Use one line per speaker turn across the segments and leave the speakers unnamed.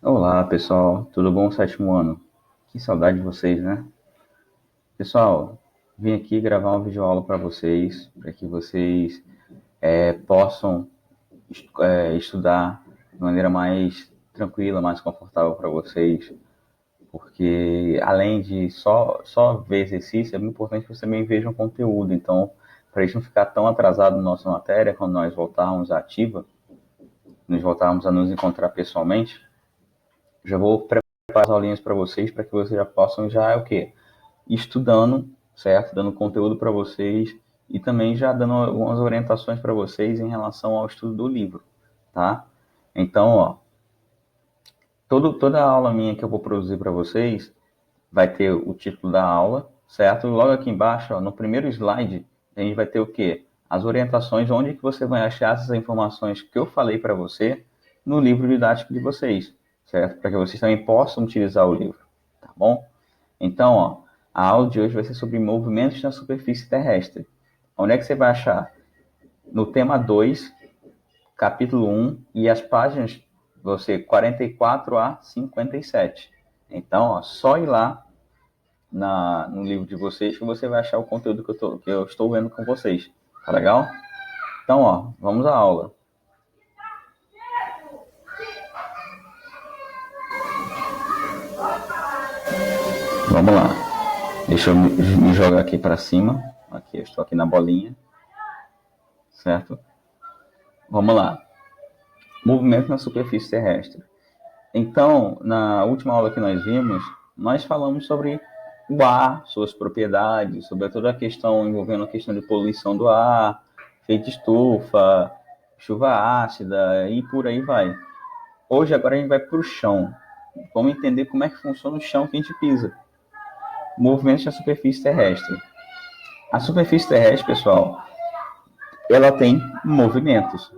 Olá, pessoal. Tudo bom, sétimo ano? Que saudade de vocês, né? Pessoal, vim aqui gravar uma videoaula para vocês, para que vocês possam estudar de maneira mais tranquila, mais confortável para vocês, porque além de só ver exercício, é muito importante que vocês também vejam conteúdo. Então, para a gente não ficar tão atrasado na nossa matéria, quando nós voltarmos à ativa, nos voltarmos a nos encontrar pessoalmente, já vou preparar as aulinhas para vocês, para que vocês já possam já o quê? Estudando, certo? Dando conteúdo para vocês e também já dando algumas orientações para vocês em relação ao estudo do livro, tá? Então, ó, toda a aula minha que eu vou produzir para vocês vai ter o título da aula, certo? E logo aqui embaixo, ó, no primeiro slide, a gente vai ter o quê? As orientações, onde que você vai achar essas informações que eu falei para você no livro didático de vocês, certo? Para que vocês também possam utilizar o livro, tá bom? Então, ó, a aula de hoje vai ser sobre movimentos na superfície terrestre. Onde é que você vai achar? No tema 2, capítulo 1 e as páginas você 44 a 57. Então, ó, só ir lá no livro de vocês que você vai achar o conteúdo que eu estou vendo com vocês. Tá legal? Então, ó, vamos à aula. Vamos lá. Deixa eu me jogar aqui para cima. Aqui, eu estou aqui na bolinha. Certo? Vamos lá. Movimento na superfície terrestre. Então, na última aula que nós vimos, nós falamos sobre o ar, suas propriedades, sobre toda a questão envolvendo a questão de poluição do ar, efeito estufa, chuva ácida e por aí vai. Hoje, agora a gente vai para o chão. Vamos entender como é que funciona o chão que a gente pisa. Movimentos na superfície terrestre. A superfície terrestre, pessoal, ela tem movimentos.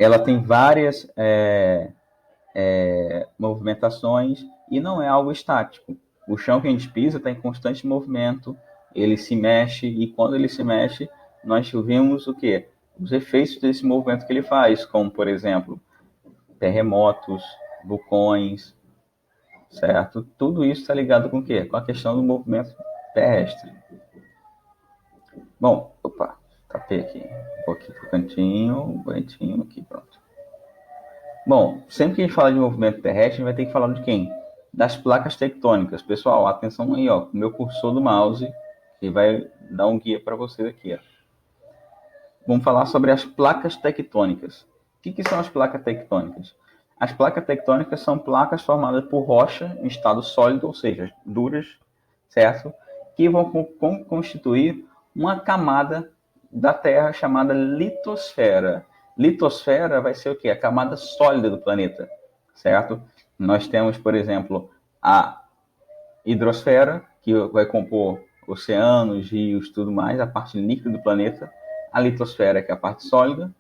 Ela tem várias movimentações e não é algo estático. O chão que a gente pisa está em constante movimento, ele se mexe e quando ele se mexe, nós vemos o quê? Os efeitos desse movimento que ele faz, como por exemplo, terremotos, vulcões, certo? Tudo isso está ligado com o quê? Com a questão do movimento terrestre. Bom, opa, tapei aqui. Vou aqui pro cantinho, bonitinho, aqui, pronto. Bom, sempre que a gente fala de movimento terrestre, a gente vai ter que falar de quem? Das placas tectônicas. Pessoal, atenção aí, ó, com o meu cursor do mouse, que vai dar um guia para vocês aqui, ó. Vamos falar sobre as placas tectônicas. O que são as placas tectônicas? As placas tectônicas são placas formadas por rocha em estado sólido, ou seja, duras, certo? Que vão constituir uma camada da Terra chamada litosfera. Litosfera vai ser o quê? A camada sólida do planeta, certo? Nós temos, por exemplo, a hidrosfera, que vai compor oceanos, rios, tudo mais, a parte líquida do planeta, a litosfera, que é a parte sólida,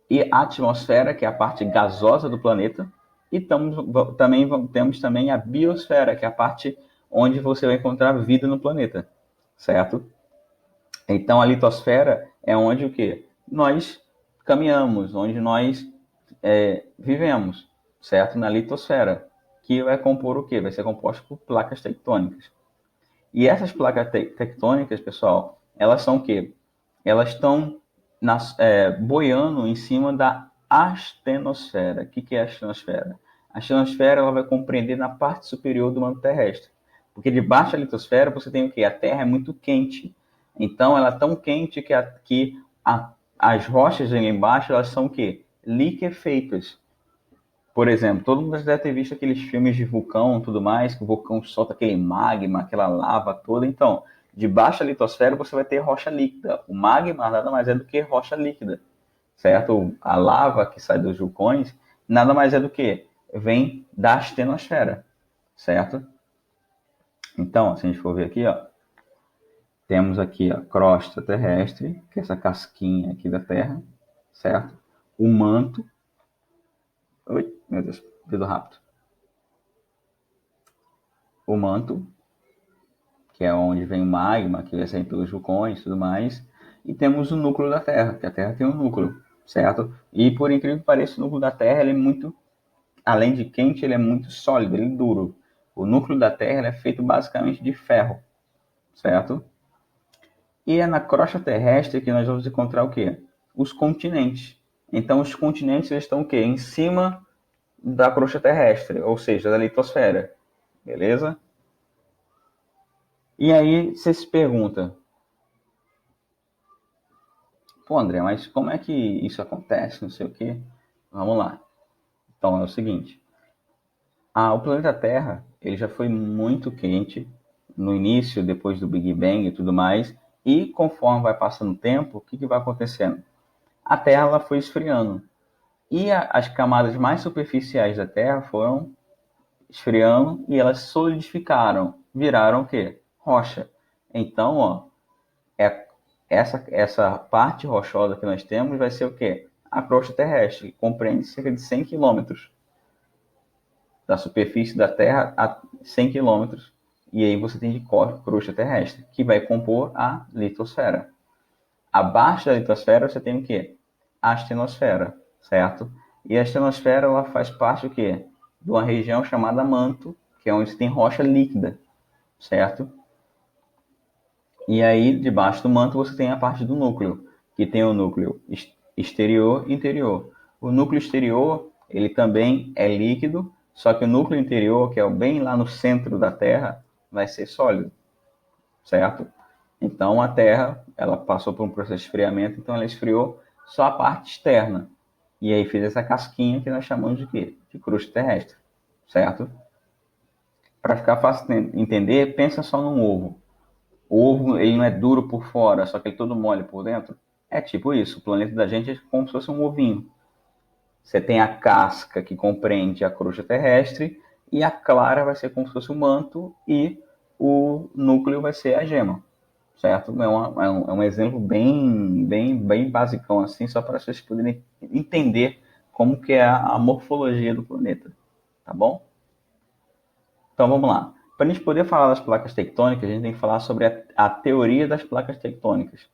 e a atmosfera, que é a parte gasosa do planeta, e temos também a biosfera, que é a parte onde você vai encontrar vida no planeta, certo? Então a litosfera é onde o quê? Nós caminhamos, onde nós vivemos, certo? Na litosfera, que vai compor o quê? Vai ser composto por placas tectônicas. E essas placas tectônicas, pessoal, elas são o quê? Elas estão boiando em cima da astenosfera. O que é a astenosfera? A astenosfera ela vai compreender na parte superior do manto terrestre. Porque debaixo da litosfera você tem o quê? A Terra é muito quente. Então ela é tão quente que as rochas ali embaixo elas são o quê? Liquefeitas. Por exemplo, todo mundo deve ter visto aqueles filmes de vulcão e tudo mais, que o vulcão solta aquele magma, aquela lava toda. Então, debaixo da litosfera você vai ter rocha líquida. O magma nada mais é do que rocha líquida, certo? A lava que sai dos vulcões nada mais é do que vem da astenosfera, certo? Então, se a gente for ver aqui, ó, temos aqui a crosta terrestre, que é essa casquinha aqui da Terra, certo? O manto. Oi, meu Deus, dedo rápido. O manto, que é onde vem o magma, que vai sair pelos vulcões e tudo mais. E temos o núcleo da Terra, que a Terra tem um núcleo, certo? E por incrível que pareça, o núcleo da Terra ele é muito além de quente, ele é muito sólido, ele é duro. O núcleo da Terra ele é feito basicamente de ferro, certo? E é na crosta terrestre que nós vamos encontrar o quê? Os continentes. Então, os continentes eles estão o quê? Em cima da crosta terrestre, ou seja, da litosfera. Beleza? E aí você se pergunta, pô, André, mas como é que isso acontece? Não sei o quê. Vamos lá. Então é o seguinte: o planeta Terra ele já foi muito quente no início, depois do Big Bang e tudo mais. E conforme vai passando o tempo, o que vai acontecendo? A Terra ela foi esfriando. E as camadas mais superficiais da Terra foram esfriando e elas solidificaram, viraram o quê? Rocha. Então, ó, é, essa parte rochosa que nós temos vai ser o quê? A crosta terrestre, que compreende cerca de 100 quilômetros da superfície da Terra a 100 quilômetros. E aí você tem de crosta terrestre, que vai compor a litosfera. Abaixo da litosfera você tem o quê? A astenosfera, certo? E a astenosfera ela faz parte do quê? De uma região chamada manto, que é onde tem rocha líquida, certo? E aí, debaixo do manto, você tem a parte do núcleo, que tem o núcleo exterior e interior. O núcleo exterior, ele também é líquido, só que o núcleo interior, que é bem lá no centro da Terra, vai ser sólido, certo? Então, a Terra, ela passou por um processo de esfriamento, então ela esfriou só a parte externa. E aí fez essa casquinha que nós chamamos de quê? De crosta terrestre, certo? Para ficar fácil de entender, pensa só num ovo. O ovo ele não é duro por fora, só que ele é todo mole por dentro. É tipo isso. O planeta da gente é como se fosse um ovinho. Você tem a casca que compreende a crosta terrestre e a clara vai ser como se fosse o manto e o núcleo vai ser a gema, certo? É um exemplo bem basicão assim, só para vocês poderem entender como que é a morfologia do planeta, tá bom? Então vamos lá. Para a gente poder falar das placas tectônicas, a gente tem que falar sobre a teoria das placas tectônicas.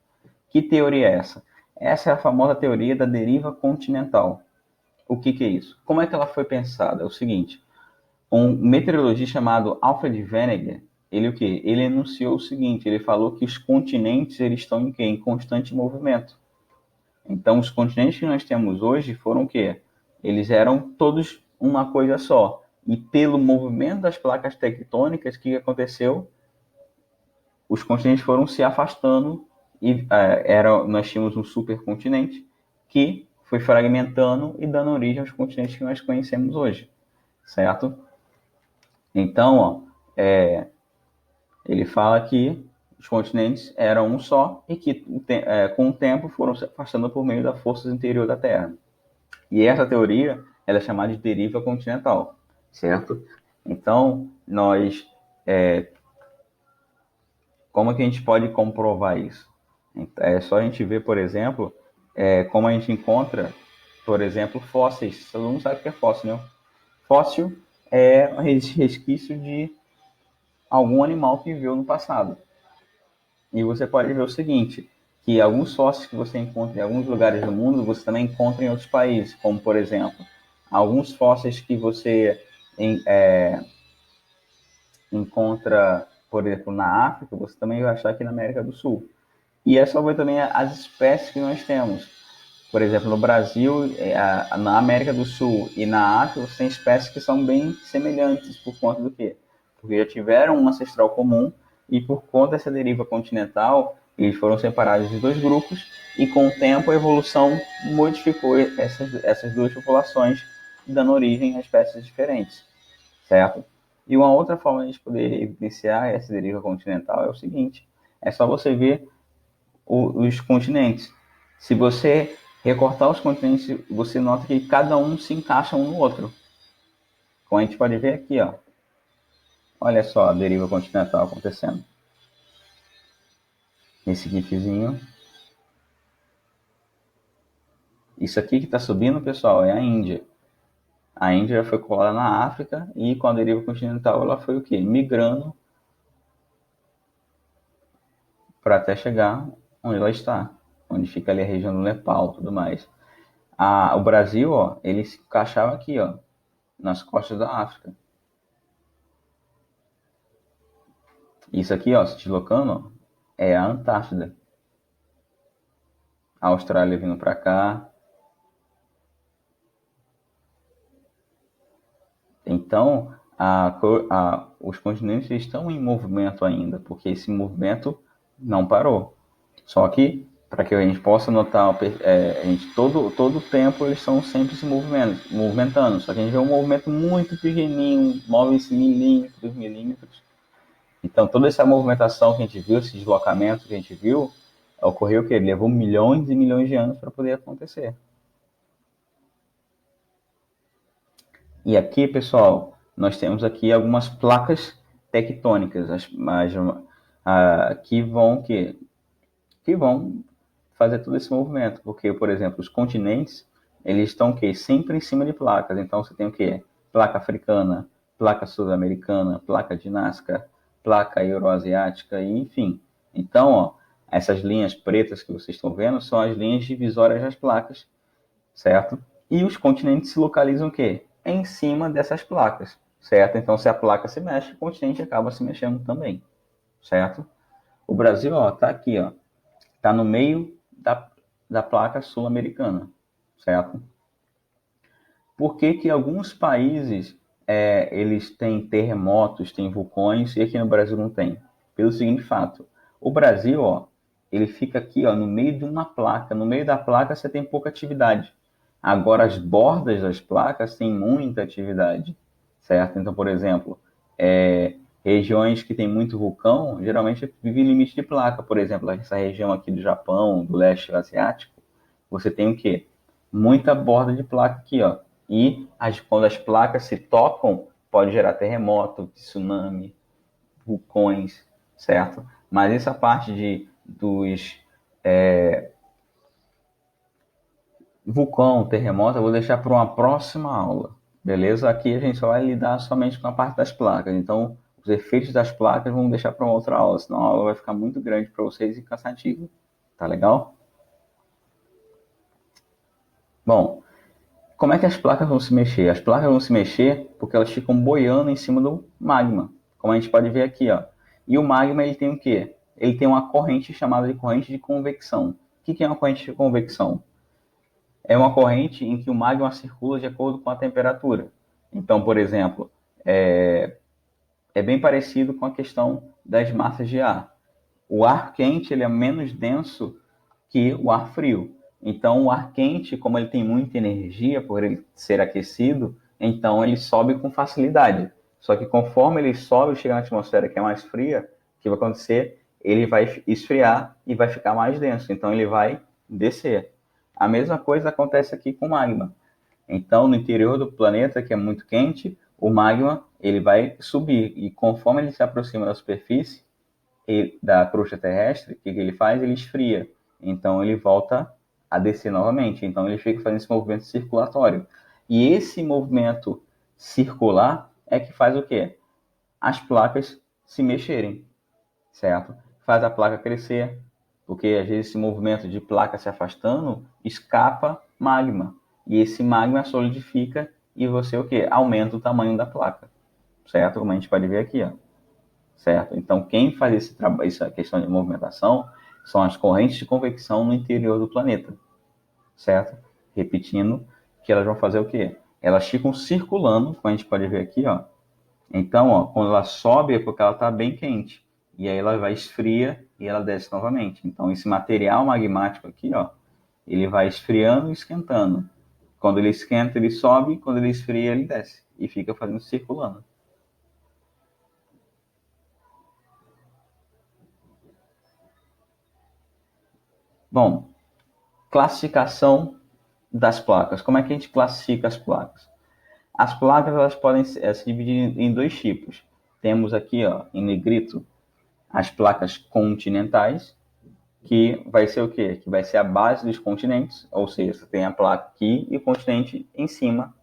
Que teoria é essa? Essa é a famosa teoria da deriva continental. O que é isso? Como é que ela foi pensada? É o seguinte: um meteorologista chamado Alfred Wegener, ele o quê? Ele enunciou o seguinte: ele falou que os continentes eles estão em quê? Em constante movimento. Então, os continentes que nós temos hoje foram o quê? Eles eram todos uma coisa só. E pelo movimento das placas tectônicas, o que aconteceu? Os continentes foram se afastando e nós tínhamos um supercontinente que foi fragmentando e dando origem aos continentes que nós conhecemos hoje, certo? Então, ó, ele fala que os continentes eram um só e que com o tempo foram se afastando por meio da força interior da Terra. E essa teoria ela é chamada de deriva continental, certo? Então, como é que a gente pode comprovar isso? É só a gente ver, por exemplo, como a gente encontra, por exemplo, fósseis. Todo mundo sabe o que é fóssil, né? Fóssil é um resquício de algum animal que viveu no passado. E você pode ver o seguinte, que alguns fósseis que você encontra em alguns lugares do mundo, você também encontra em outros países, como, por exemplo, alguns fósseis que você encontra, por exemplo, na África, você também vai achar aqui na América do Sul. E é só ver também as espécies que nós temos. Por exemplo, no Brasil, na América do Sul e na África, você tem espécies que são bem semelhantes. Por conta do quê? Porque já tiveram um ancestral comum e por conta dessa deriva continental, eles foram separados em dois grupos e com o tempo a evolução modificou essas duas populações, dando origem a espécies diferentes, certo? E uma outra forma de a gente poder evidenciar essa deriva continental é o seguinte, é só você ver os continentes. Se você recortar os continentes, você nota que cada um se encaixa um no outro. Como a gente pode ver aqui, ó. Olha só a deriva continental acontecendo. Esse gifzinho. Isso aqui que está subindo, pessoal, é a Índia. A Índia foi colada na África e com a deriva continental ela foi o quê? Migrando para até chegar onde ela está, onde fica ali a região do Nepal e tudo mais. O Brasil, ó, ele se encaixava aqui, ó, nas costas da África. Isso aqui, ó, se deslocando, ó, é a Antártida. A Austrália vindo para cá. Então, os continentes estão em movimento ainda, porque esse movimento não parou. Só que, para que a gente possa notar, a gente, todo o tempo eles estão sempre se movimentando. Só que a gente vê um movimento muito pequenininho, move-se milímetros, milímetros. Então, toda essa movimentação que a gente viu, esse deslocamento que a gente viu, ocorreu que levou milhões e milhões de anos para poder acontecer. E aqui, pessoal, nós temos aqui algumas placas tectônicas, que vão fazer todo esse movimento, porque, por exemplo, os continentes, eles estão sempre em cima de placas. Então, você tem o quê? Placa africana, placa sul-americana, placa de Nazca, placa euroasiática, e enfim. Então, ó, essas linhas pretas que vocês estão vendo são as linhas divisórias das placas, certo? E os continentes se localizam o quê? Em cima dessas placas, certo? Então, se a placa se mexe, o continente acaba se mexendo também, certo? O Brasil, ó, tá aqui, ó, tá no meio da placa sul-americana, certo? Por que que alguns países eles têm terremotos, têm vulcões, e aqui no Brasil não tem? Pelo seguinte fato, o Brasil, ó, ele fica aqui, ó, no meio de uma placa. No meio da placa você tem pouca atividade. Agora, as bordas das placas têm muita atividade, certo? Então, por exemplo, regiões que tem muito vulcão, geralmente vive limite de placa. Por exemplo, essa região aqui do Japão, do leste asiático, você tem o quê? Muita borda de placa aqui, ó. E quando as placas se tocam, pode gerar terremoto, tsunami, vulcões, certo? Mas essa parte dos vulcão, terremoto, eu vou deixar para uma próxima aula, beleza? Aqui a gente só vai lidar somente com a parte das placas, então os efeitos das placas vamos deixar para uma outra aula, senão a aula vai ficar muito grande para vocês e cansativa, tá legal? Bom, como é que as placas vão se mexer? As placas vão se mexer porque elas ficam boiando em cima do magma, como a gente pode ver aqui, ó. E o magma, ele tem o quê? Ele tem uma corrente chamada de corrente de convecção. O que é uma corrente de convecção? É uma corrente em que o magma circula de acordo com a temperatura. Então, por exemplo, é bem parecido com a questão das massas de ar. O ar quente ele é menos denso que o ar frio. Então, o ar quente, como ele tem muita energia por ele ser aquecido, então ele sobe com facilidade. Só que conforme ele sobe e chega na atmosfera que é mais fria, o que vai acontecer? Ele vai esfriar e vai ficar mais denso. Então, ele vai descer. A mesma coisa acontece aqui com o magma. Então, no interior do planeta, que é muito quente, o magma ele vai subir. E conforme ele se aproxima da superfície da crosta terrestre, o que ele faz? Ele esfria. Então, ele volta a descer novamente. Então, ele fica fazendo esse movimento circulatório. E esse movimento circular é que faz o quê? As placas se mexerem, certo? Faz a placa crescer, porque às vezes esse movimento de placa se afastando escapa magma. E esse magma solidifica e você o quê? Aumenta o tamanho da placa, certo? Como a gente pode ver aqui, ó. Certo? Então, quem faz esse trabalho, essa questão de movimentação, são as correntes de convecção no interior do planeta, certo? Repetindo, que elas vão fazer o quê? Elas ficam circulando, como a gente pode ver aqui, ó. Então, ó, quando ela sobe é porque ela está bem quente. E aí ela vai esfria e ela desce novamente. Então, esse material magmático aqui, ó, ele vai esfriando e esquentando. Quando ele esquenta, ele sobe. Quando ele esfria, ele desce. E fica fazendo circulando. Bom, classificação das placas. Como é que a gente classifica as placas? As placas elas podem se dividir em dois tipos. Temos aqui, ó, em negrito, as placas continentais, que vai ser o quê? Que vai ser a base dos continentes, ou seja, você tem a placa aqui e o continente em cima,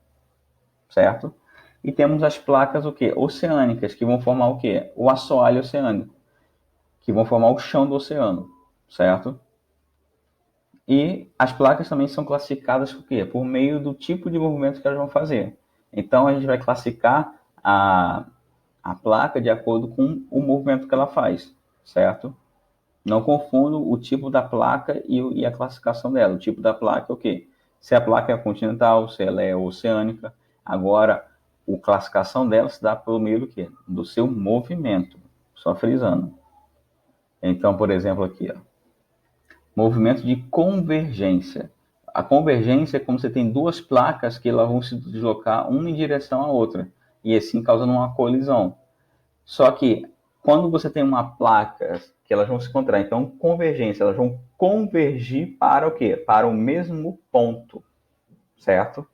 certo? E temos as placas o quê? Oceânicas, que vão formar o quê? O assoalho oceânico, que vão formar o chão do oceano, certo? E as placas também são classificadas por quê? Por meio do tipo de movimento que elas vão fazer. Então, a gente vai classificar a placa de acordo com o movimento que ela faz, certo? Não confundo o tipo da placa e a classificação dela. O tipo da placa é o quê? Se a placa é continental, se ela é oceânica. Agora, a classificação dela se dá pelo meio do quê? Do seu movimento. Só frisando. Então, por exemplo, aqui, ó, movimento de convergência. A convergência é como você tem duas placas que elas vão se deslocar uma em direção à outra, e assim causando uma colisão. Só que quando você tem uma placa que elas vão se encontrar, então convergência, elas vão convergir para o quê? Para o mesmo ponto, certo?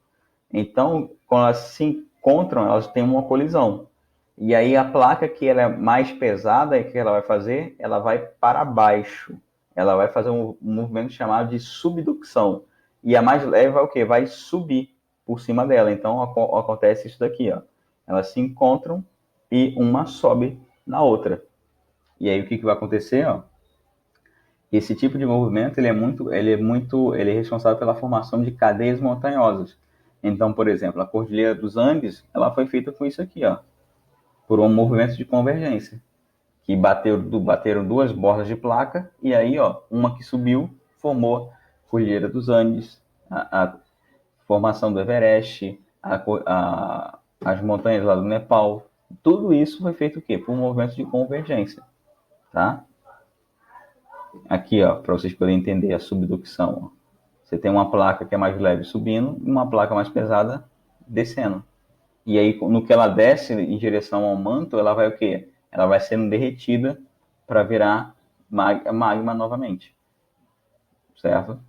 Então, quando elas se encontram, elas têm uma colisão. E aí a placa que ela é mais pesada, o que ela vai fazer? Ela vai para baixo. Ela vai fazer um movimento chamado de subducção. E a mais leve vai o quê? Vai subir por cima dela. Então acontece isso daqui, ó. Elas se encontram e uma sobe na outra. E aí o que vai acontecer, ó? Esse tipo de movimento ele é responsável pela formação de cadeias montanhosas. Então, por exemplo, a Cordilheira dos Andes, ela foi feita com isso aqui, ó, por um movimento de convergência, que bateram duas bordas de placa e aí, ó, uma que subiu formou a Cordilheira dos Andes, a formação do Everest, as montanhas lá do Nepal. Tudo isso foi feito o quê? Por um movimento de convergência, tá? Aqui, ó, para vocês poderem entender a subducção. Ó. Você tem uma placa que é mais leve subindo e uma placa mais pesada descendo. E aí, no que ela desce em direção ao manto, ela vai o quê? Ela vai sendo derretida para virar magma novamente. Certo?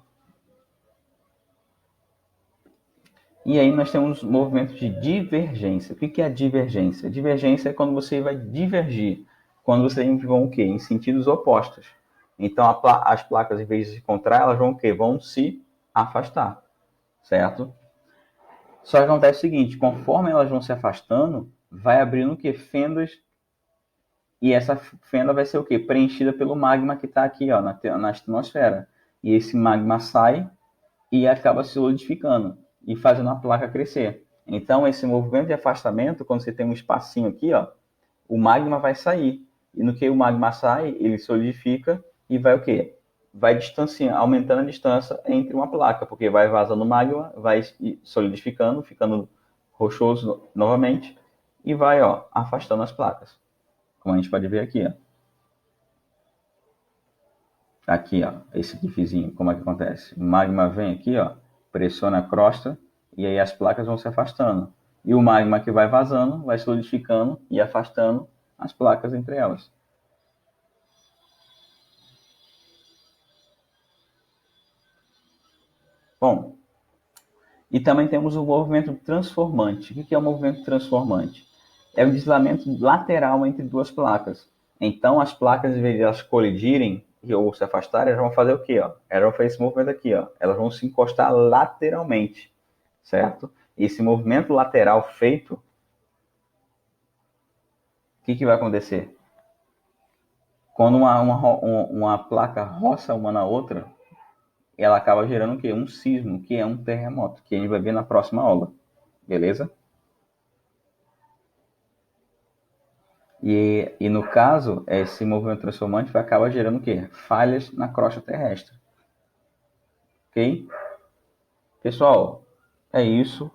E aí nós temos movimentos de divergência. O que é a divergência? Divergência é quando você vai divergir. Quando você vão o quê? Em sentidos opostos. Então, as placas, em vez de se encontrar, elas vão o quê? Vão se afastar. Certo? Só que acontece o seguinte, conforme elas vão se afastando, vai abrindo o quê? Fendas. E essa fenda vai ser o quê? Preenchida pelo magma que está aqui, ó, na atmosfera. E esse magma sai e acaba se solidificando e fazendo a placa crescer. Então, esse movimento de afastamento, quando você tem um espacinho aqui, ó, o magma vai sair. E no que o magma sai, ele solidifica e vai o quê? Vai distanciando, aumentando a distância entre uma placa, porque vai vazando magma, vai solidificando, ficando rochoso novamente e vai, ó, afastando as placas. Como a gente pode ver aqui, ó. Aqui, ó, esse gifzinho, como é que acontece? O magma vem aqui, ó, pressiona a crosta e aí as placas vão se afastando. E o magma que vai vazando, vai solidificando e afastando as placas entre elas. Bom, e também temos o movimento transformante. O que é o movimento transformante? É o deslizamento lateral entre duas placas. Então, as placas, em vez de elas colidirem ou se afastarem, elas vão fazer o quê? Ó? Elas vão fazer esse movimento aqui. Ó. Elas vão se encostar lateralmente, certo? E esse movimento lateral feito, o que vai acontecer? Quando uma placa roça uma na outra, ela acaba gerando o quê? Um sismo, que é um terremoto, que a gente vai ver na próxima aula. Beleza? E no caso, esse movimento transformante vai acabar gerando o quê? Falhas na crosta terrestre. Ok? Pessoal, é isso.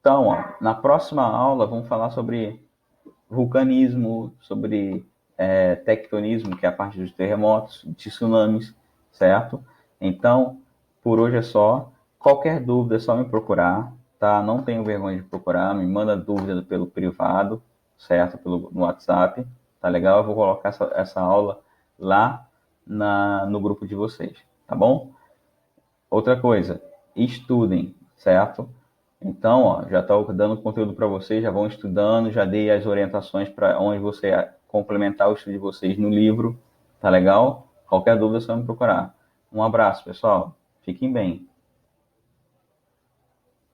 Então, ó, na próxima aula vamos falar sobre vulcanismo, sobre tectonismo, que é a parte dos terremotos, de tsunamis, certo? Então, por hoje é só. Qualquer dúvida é só me procurar, tá? Não tenho vergonha de procurar, me manda dúvida pelo privado, certo? No WhatsApp, tá legal? Eu vou colocar essa aula lá no grupo de vocês, tá bom? Outra coisa, estudem, certo? Então, ó, já estou dando conteúdo para vocês, já vão estudando, já dei as orientações para onde você complementar o estudo de vocês no livro, tá legal? Qualquer dúvida é só me procurar. Um abraço, pessoal. Fiquem bem.